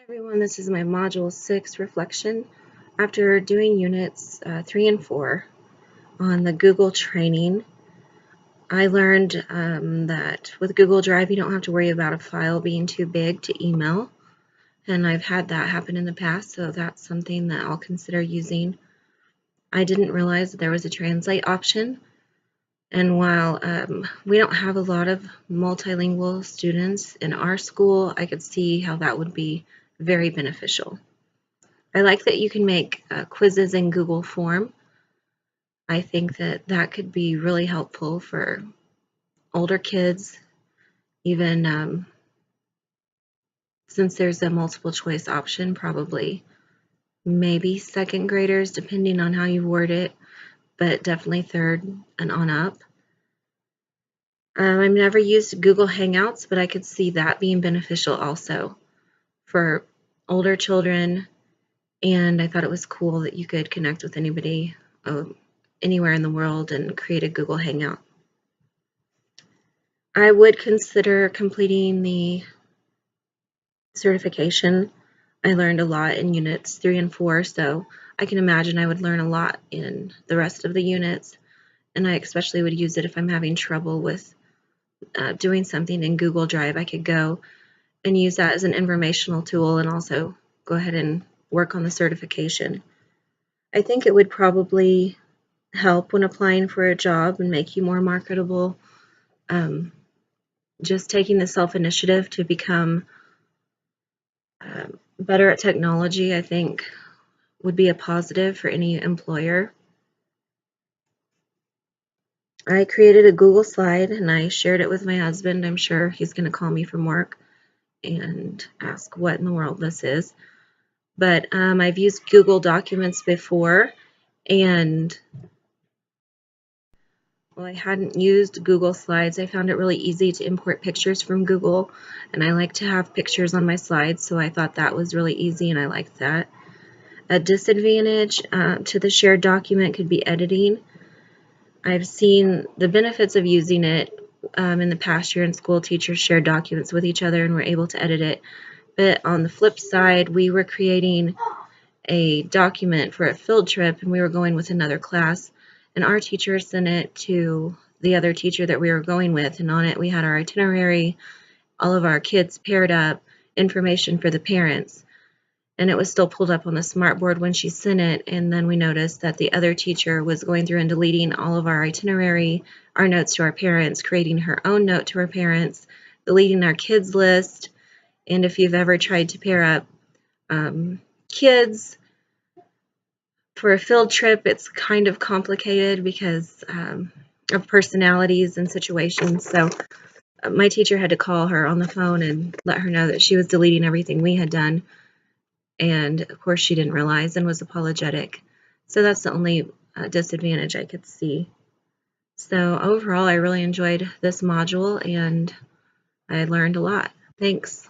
Everyone, this is my Module 6 reflection. After doing Units 3 and 4 on the Google training, I learned that with Google Drive you don't have to worry about a file being too big to email, and I've had that happen in the past, so that's something that I'll consider using. I didn't realize that there was a translate option, and while we don't have a lot of multilingual students in our school, I could see how that would be very beneficial. I like that you can make quizzes in Google Form. I think that that could be really helpful for older kids, even since there's a multiple choice option, probably maybe second graders, depending on how you word it, but definitely third and on up. I've never used Google Hangouts, but I could see that being beneficial also for older children, and I thought it was cool that you could connect with anybody anywhere in the world and create a Google Hangout. I would consider completing the certification. I learned a lot in Units 3 and 4, so I can imagine I would learn a lot in the rest of the units, and I especially would use it if I'm having trouble with doing something in Google Drive. I could go and use that as an informational tool and also go ahead and work on the certification. I think it would probably help when applying for a job and make you more marketable. Just taking the self-initiative to become better at technology, I think, would be a positive for any employer. I created a Google slide and I shared it with my husband. I'm sure he's going to call me from work and ask what in the world this is. But I've used Google Documents before, and while I hadn't used Google Slides, I found it really easy to import pictures from Google, and I like to have pictures on my slides, so I thought that was really easy and I liked that. A disadvantage to the shared document could be editing. I've seen the benefits of using it in the past year in school. Teachers share documents with each other and were able to edit it. But on the flip side, we were creating a document for a field trip and we were going with another class, and our teacher sent it to the other teacher that we were going with, and on it we had our itinerary, all of our kids paired up, information for the parents, and it was still pulled up on the smartboard when she sent it. And then we noticed that the other teacher was going through and deleting all of our itinerary, our notes to our parents, creating her own note to her parents, deleting our kids list. And if you've ever tried to pair up kids for a field trip, it's kind of complicated because of personalities and situations. So my teacher had to call her on the phone and let her know that she was deleting everything we had done. And of course she didn't realize and was apologetic. So that's the only disadvantage I could see. So overall, I really enjoyed this module and I learned a lot. Thanks.